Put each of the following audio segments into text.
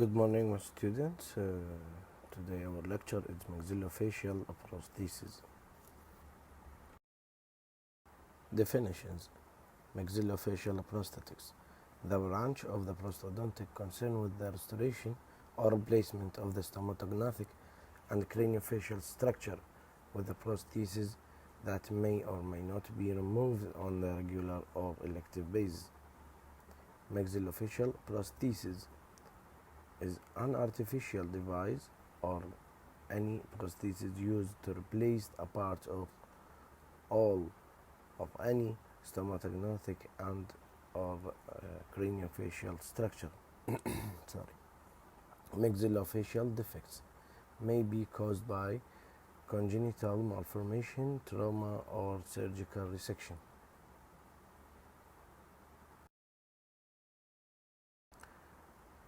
Good morning, my students. Today our lecture is maxillofacial prosthesis. Definitions: maxillofacial prosthetics, the branch of the prosthodontic concerned with the restoration or replacement of the stomatognathing and craniofacial structure with a prosthesis that may or may not be removed on a regular or elective basis. Maxillofacial prosthesis is an artificial device or any prosthesis used to replace a part of all of any stomatognathing and or craniofacial structure. Sorry. Maxillofacial defects may be caused by congenital malformation, trauma, or surgical resection.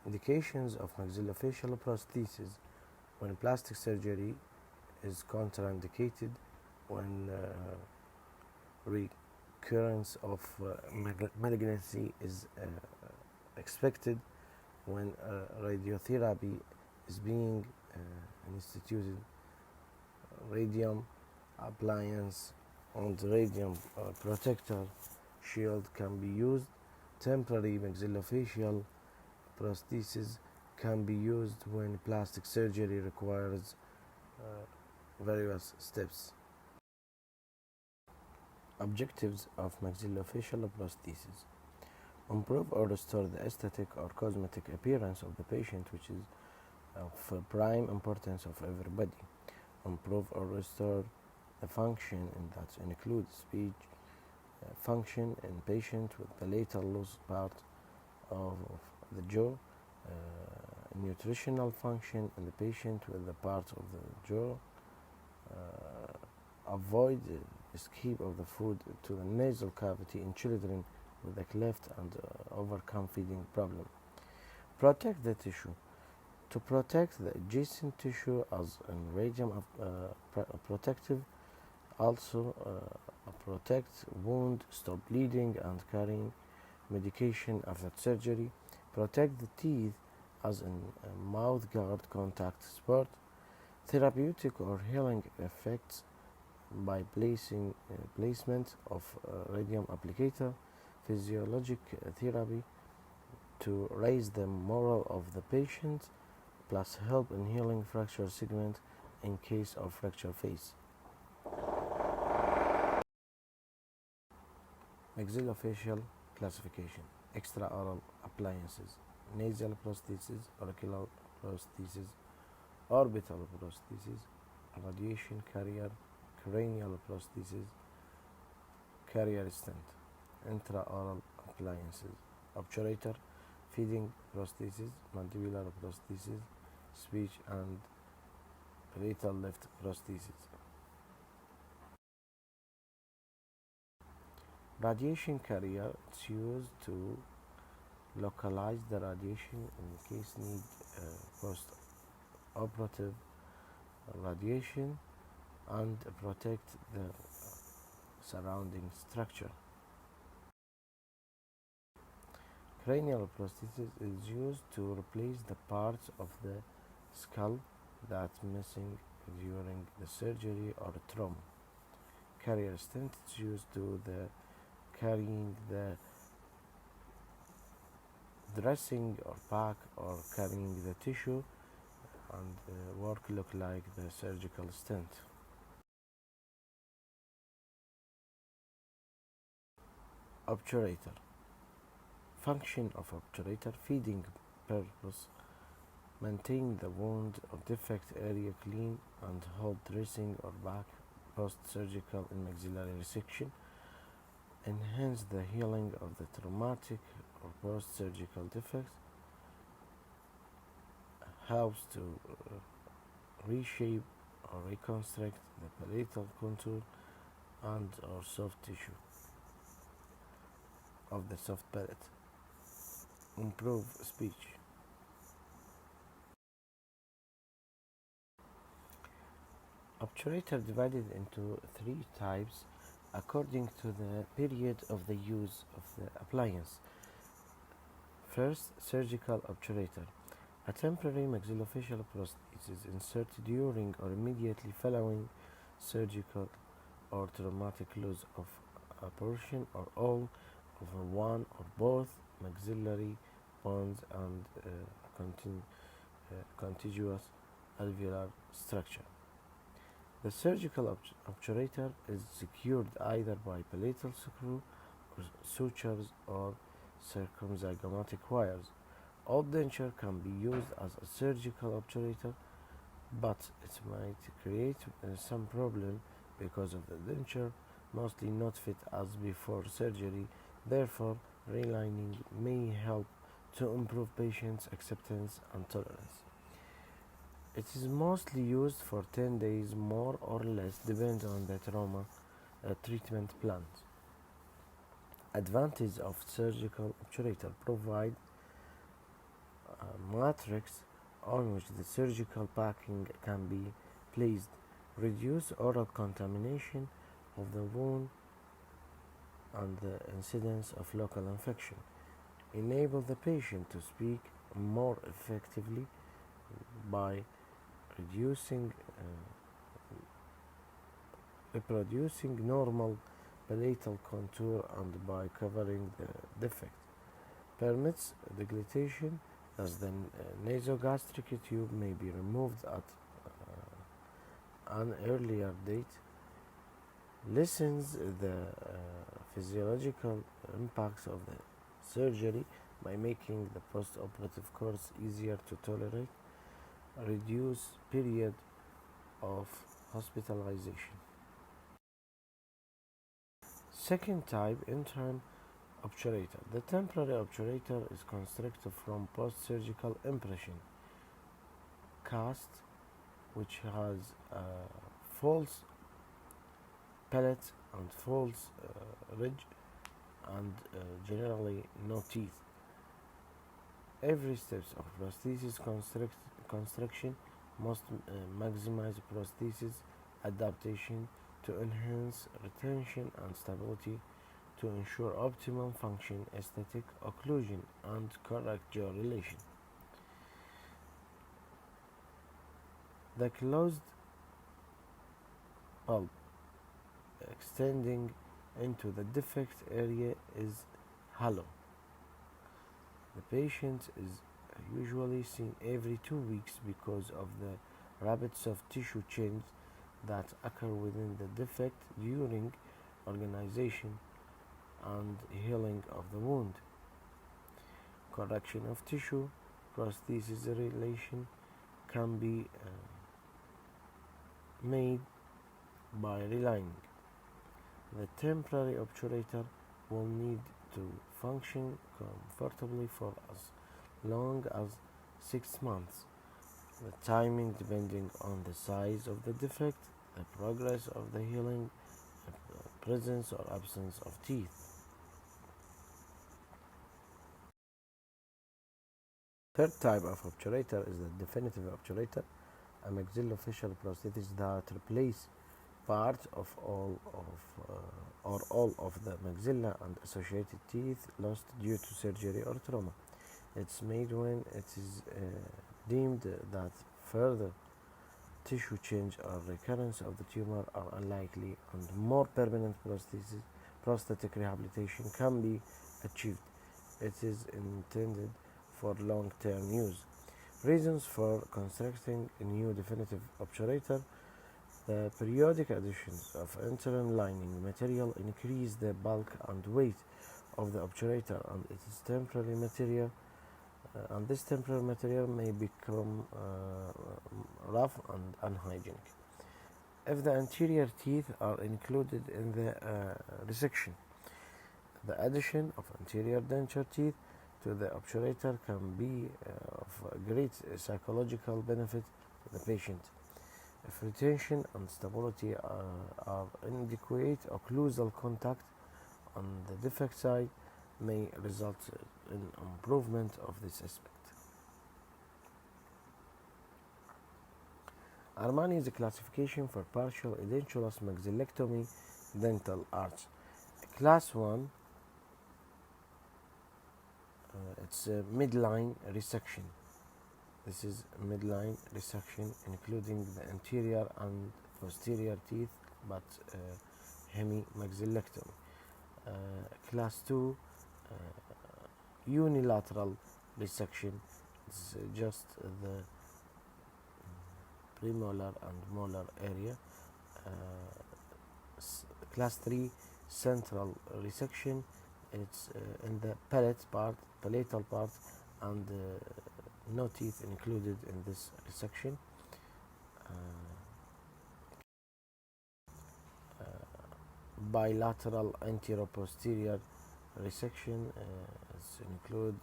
Indications of maxillofacial prosthesis: when plastic surgery is contraindicated, when recurrence of malignancy is expected, when radiotherapy is being instituted, radium appliance and radium protector shield can be used. Temporary maxillofacial prosthesis can be used when plastic surgery requires various steps. Objectives of maxillofacial prosthesis: improve or restore the aesthetic or cosmetic appearance of the patient, which is of prime importance of everybody. Improve or restore the function, and that includes speech function in patient with palatal loose part of the jaw, nutritional function in the patient with the part of the jaw, avoid escape of the food to the nasal cavity in children with a cleft and overcome feeding problem. Protect the tissue. To protect the adjacent tissue as in radium protective, also protect wound, stop bleeding and carrying medication after surgery. Protect the teeth as in mouth guard contact support. Therapeutic or healing effects by placement of radium applicator. Physiologic therapy to raise the morale of the patient, plus help in healing fracture segment in case of fracture face. Maxillofacial classification: extraoral appliances, nasal prosthesis, auricular prosthesis, orbital prosthesis, radiation carrier, cranial prosthesis, carrier stent. Intraoral appliances: obturator, feeding prosthesis, mandibular prosthesis, speech and palatal lift prosthesis. Radiation carrier: it's used to localize the radiation in case need post-operative radiation and protect the surrounding structure. Cranial prosthesis is used to replace the parts of the skull that's missing during the surgery or trauma. Carrier stent is used to carrying the dressing or pack or carrying the tissue and work look like the surgical stent. Obturator. Function of obturator: feeding purpose, maintain the wound or defect area clean and hold dressing or back post-surgical in maxillary resection, enhance the healing of the traumatic or post-surgical defects, helps to reshape or reconstruct the palatal contour and or soft tissue of the soft palate, improve speech. Obturator divided into three types according to the period of the use of the appliance. First, surgical obturator. A temporary maxillofacial prosthesis is inserted during or immediately following surgical or traumatic loss of a portion or all of one or both maxillary bones and contiguous alveolar structure. The surgical obturator is secured either by palatal screw or sutures or circumzygomatic wires. All denture can be used as a surgical obturator, but it might create some problem because of the denture mostly not fit as before surgery. Therefore, relining may help to improve patients' acceptance and tolerance. It is mostly used for 10 days, more or less, depending on the trauma treatment plan. Advantage of surgical obturator: provide a matrix on which the surgical packing can be placed, reduce oral contamination of the wound and the incidence of local infection, enable the patient to speak more effectively by reproducing normal palatal contour and by covering the defect, permits dilatation as the nasogastric tube may be removed at an earlier date, lessens the physiological impacts of the surgery by making the post-operative course easier to tolerate, reduce period of hospitalization. Second type, interim obturator. The temporary obturator is constructed from post-surgical impression cast, which has a false palate and false ridge and generally no teeth. Every step of prosthesis construction must maximize prosthesis adaptation to enhance retention and stability to ensure optimal function, aesthetic occlusion, and correct jaw relation. The closed pulp extending into the defect area is hollow. The patient is usually seen every 2 weeks because of the rapid soft tissue change that occur within the defect during organization and healing of the wound. Correction of tissue prosthesis relation can be made by relining. The temporary obturator will need to function comfortably for as long as 6 months. The timing depending on the size of the defect, the progress of the healing, the presence or absence of teeth. Third type of obturator is the definitive obturator, a maxillofacial prosthesis that replaces part of all of the maxilla and associated teeth lost due to surgery or trauma. It's made when it is deemed that further tissue change or recurrence of the tumor are unlikely and more permanent prosthetic rehabilitation can be achieved. It is intended for long-term use. Reasons for constructing a new definitive obturator: the periodic additions of interim lining material increase the bulk and weight of the obturator, and it is temporary material, and this temporary material may become rough and unhygienic. If the anterior teeth are included in the resection, the addition of anterior denture teeth to the obturator can be of great psychological benefit to the patient. If retention and stability are inadequate, occlusal contact on the defect side may result in improvement of this aspect. Armani's classification for partial edentulous maxillectomy dental arch. Class 1, it's a midline resection. This is midline resection, including the anterior and posterior teeth, but hemimaxillectomy. Class 2, unilateral resection, is just the premolar and molar area. Class 3, central resection, it's in the palatal part, and no teeth included in this resection. Bilateral anteroposterior resection, include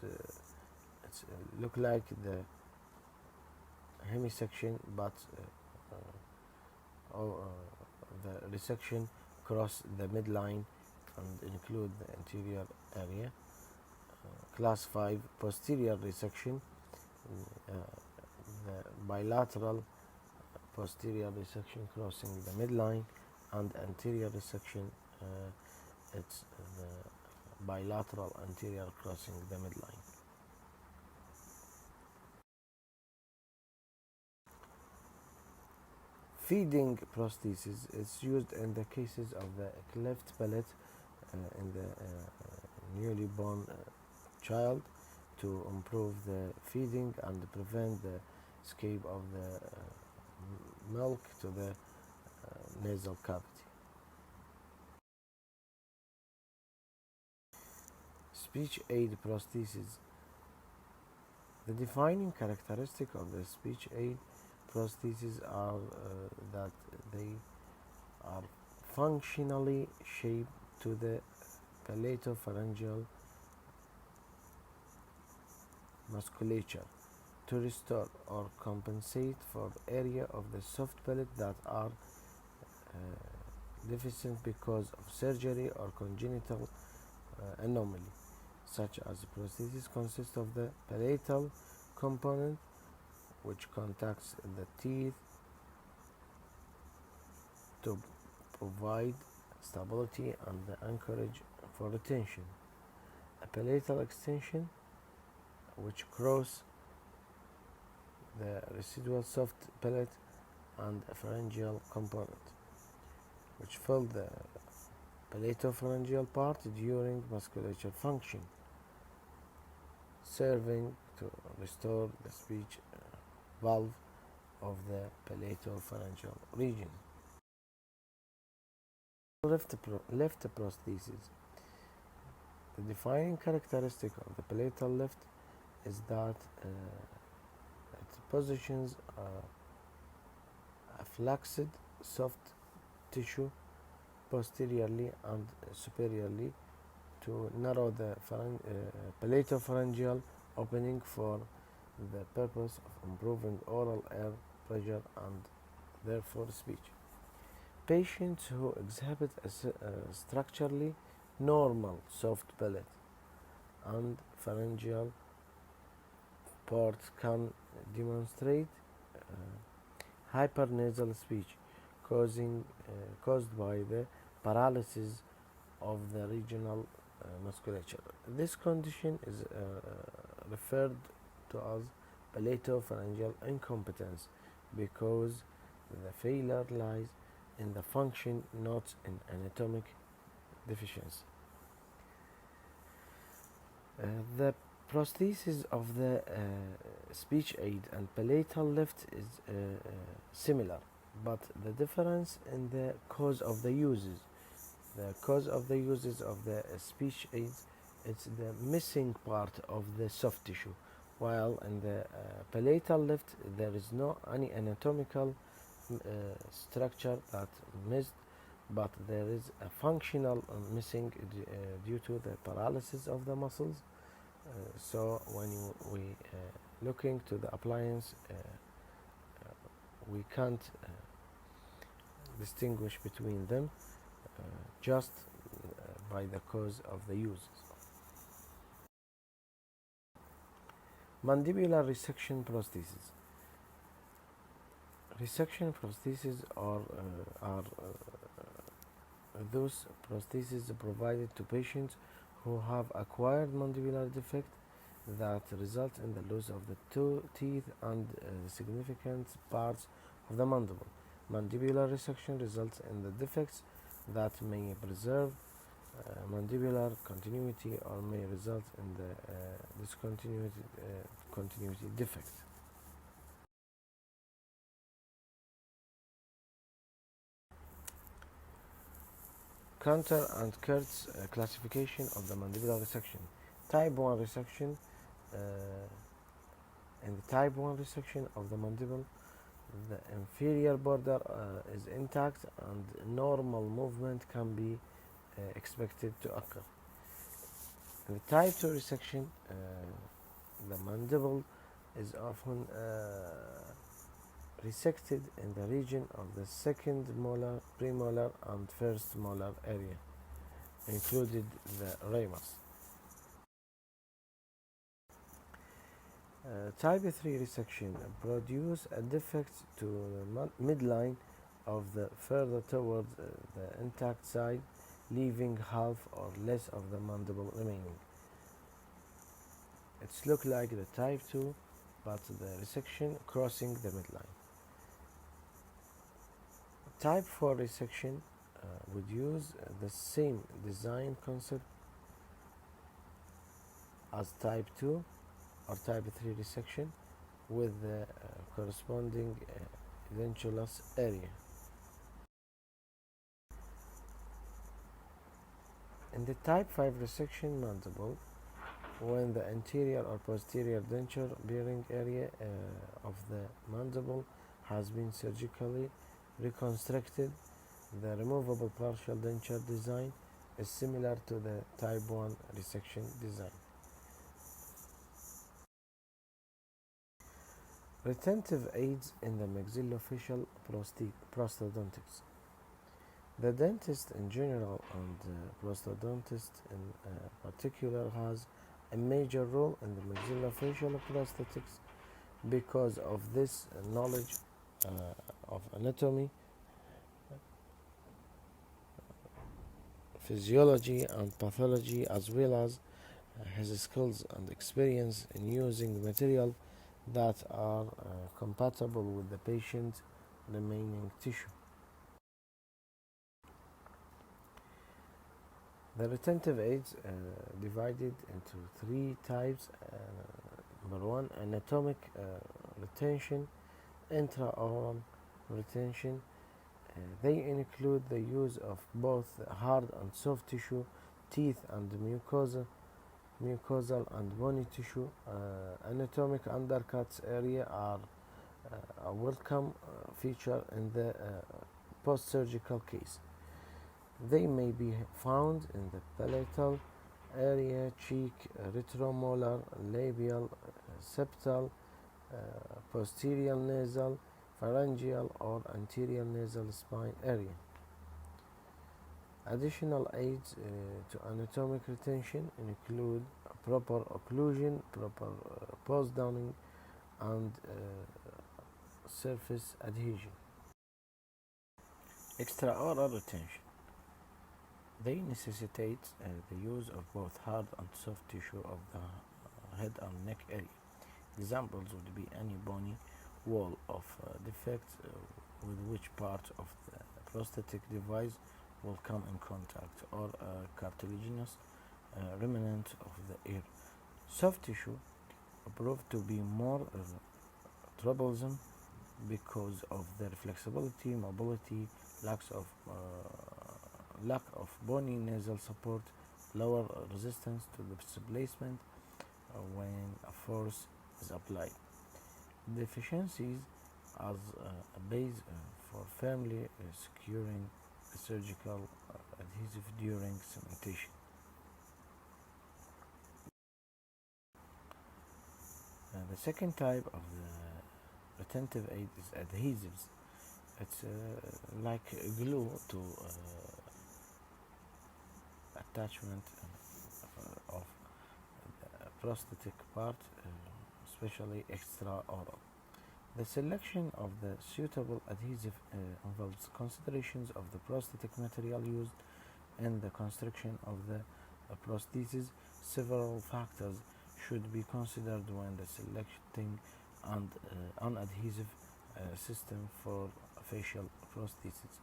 it's look like the hemisection, but the resection cross the midline and include the anterior area. Class 5, posterior resection, the bilateral posterior resection crossing the midline, and anterior resection, it's the bilateral anterior crossing the midline. Feeding prosthesis is used in the cases of the cleft palate in the newly born child to improve the feeding and prevent the escape of the milk to the nasal cavity. Speech aid prosthesis. The defining characteristic of the speech aid prostheses are that they are functionally shaped to the palatopharyngeal musculature to restore or compensate for area of the soft palate that are deficient because of surgery or congenital anomaly. Such as prosthesis consists of the palatal component, which contacts the teeth to provide stability and the anchorage for retention. A palatal extension, which cross the residual soft palate, and a pharyngeal component, which fill the palatopharyngeal part during musculature function, serving to restore the speech valve of the palatopharyngeal region. Left prosthesis. The defining characteristic of the palatal left is that it positions a flexed soft tissue posteriorly and superiorly to narrow the palatopharyngeal opening for the purpose of improving oral air pressure and therefore speech. Patients who exhibit a structurally normal soft palate and pharyngeal part can demonstrate hypernasal speech caused by the paralysis of the regional musculature. This condition is referred to as palatopharyngeal incompetence because the failure lies in the function, not in anatomic deficiency. The prosthesis of the speech aid and palatal lift is similar, but the difference in the cause of the uses. The cause of the uses of the speech aids, it's the missing part of the soft tissue, while in the palatal lift there is no any anatomical structure that missed, but there is a functional missing due to the paralysis of the muscles. So when we looking to the appliance, we can't distinguish between them just by the cause of the uses. Mandibular resection prosthesis. Resection prostheses are those prostheses provided to patients who have acquired mandibular defect that result in the loss of the two teeth and significant parts of the mandible. Mandibular resection results in the defects that may preserve mandibular continuity or may result in the discontinuity continuity defect. Counter and Kurt's classification of the mandibular resection. Type 1 resection. In the type 1 resection of the mandible, the inferior border is intact and normal movement can be expected to occur. In the type 2 resection, the mandible is often resected in the region of the second molar, premolar, and first molar area, included the ramus. Type 3 resection produce a defect to the midline of the further towards the intact side, leaving half or less of the mandible remaining. It's look like the type 2, but the resection crossing the midline. Type 4 resection would use the same design concept as type 2 or type 3 resection with the corresponding edentulous area. In the type 5 resection mandible, when the anterior or posterior denture bearing area of the mandible has been surgically reconstructed, the removable partial denture design is similar to the type 1 resection design. Retentive aids in the maxillofacial prosthodontics. The dentist in general and the prosthodontist in particular has a major role in the maxillofacial prosthetics because of this knowledge of anatomy, physiology, and pathology, as well as his skills and experience in using material that are compatible with the patient's remaining tissue. The retentive aids divided into three types. Number one, anatomic retention, intraoral retention. They include the use of both hard and soft tissue, teeth and mucosal and bony tissue. Anatomic undercuts area are a welcome feature in the post-surgical case. They may be found in the palatal area, cheek, retromolar, labial, septal, posterior nasal, pharyngeal, or anterior nasal spine area. Additional aids to anatomic retention include proper occlusion, proper pose downing, and surface adhesion. Extraoral retention. They necessitate the use of both hard and soft tissue of the head and neck area. Examples would be any bony wall of defects with which part of the prosthetic device will come in contact, or a cartilaginous remnant of the ear. Soft tissue proved to be more troublesome because of their flexibility, mobility, lack of bony nasal support, lower resistance to the displacement when a force is applied. Deficiencies as a base for firmly securing the surgical adhesive during cementation. The second type of the retentive aid is adhesives. It's like glue to attachment of the prosthetic part, especially extraoral. The selection of the suitable adhesive involves considerations of the prosthetic material used in the construction of the prosthesis. Several factors should be considered when the selecting and unadhesive system for facial prosthesis.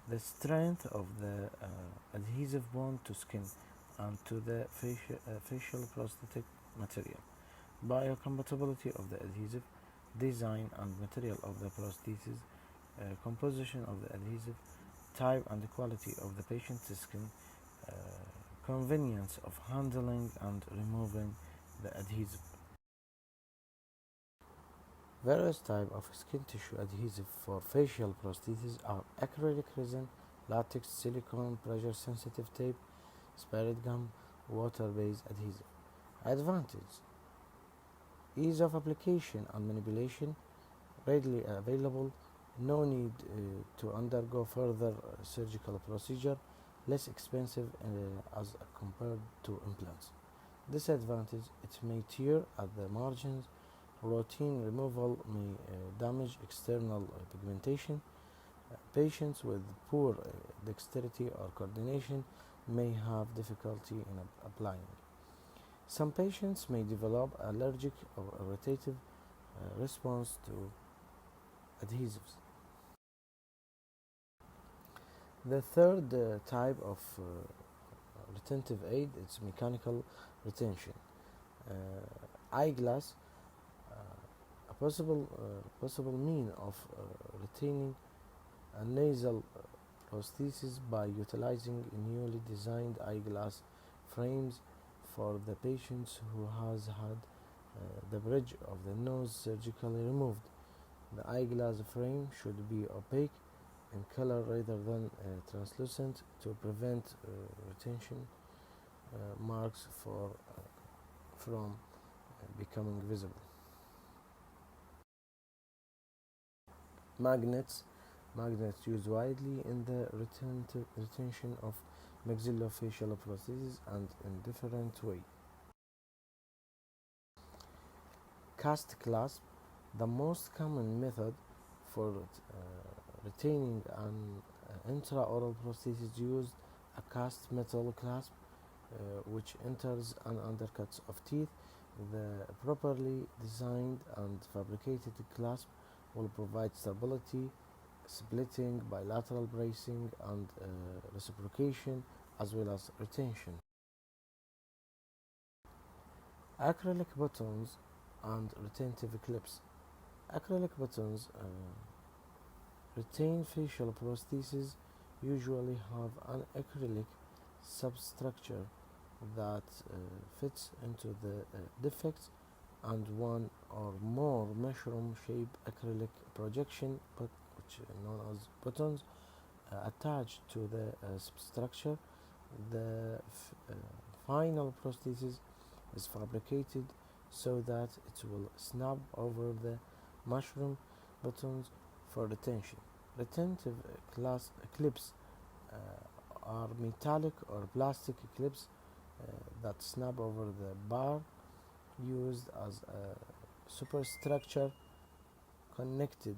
The strength of the adhesive bond to skin and to the facial prosthetic material, biocompatibility of the adhesive, design and material of the prosthesis, composition of the adhesive, type and quality of the patient's skin, uh, convenience of handling and removing the adhesive. Various types of skin tissue adhesive for facial prosthesis are acrylic resin, latex, silicone, pressure-sensitive tape, spirit gum, water-based adhesive. Advantage: ease of application and manipulation, readily available, no need to undergo further surgical procedure, less expensive as compared to implants. Disadvantage: it may tear at the margins, routine removal may damage external pigmentation, patients with poor dexterity or coordination may have difficulty in applying. Some patients may develop allergic or irritative response to adhesives. The third type of retentive aid is mechanical retention. Eyeglass, a possible mean of retaining a nasal prosthesis by utilizing newly designed eyeglass frames for the patients who has had the bridge of the nose surgically removed. The eyeglass frame should be opaque in color rather than translucent to prevent retention marks from becoming visible. Magnets. Magnets used widely in the retention of maxillofacial prostheses and in different ways. Cast clasp. The most common method for retaining an intraoral prosthesis used a cast metal clasp which enters and undercuts of teeth. The properly designed and fabricated clasp will provide stability, splitting, bilateral bracing, and reciprocation, as well as retention. Acrylic buttons and retentive clips. Acrylic buttons retain facial prostheses usually have an acrylic substructure that fits into the defects and one or more mushroom-shaped acrylic projection, which are known as buttons, attached to the substructure. The final prosthesis is fabricated so that it will snap over the mushroom buttons for retention. Retentive clips are metallic or plastic clips that snap over the bar, used as a superstructure connected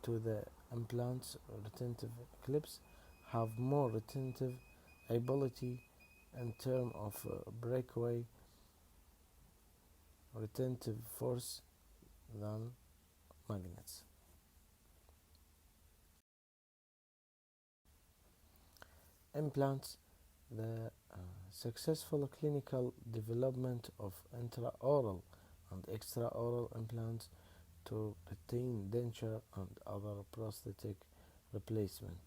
to the implants. Retentive clips have more retentive ability in terms of breakaway retentive force than magnets. Implants. The successful clinical development of intraoral and extraoral implants to retain denture and other prosthetic replacement.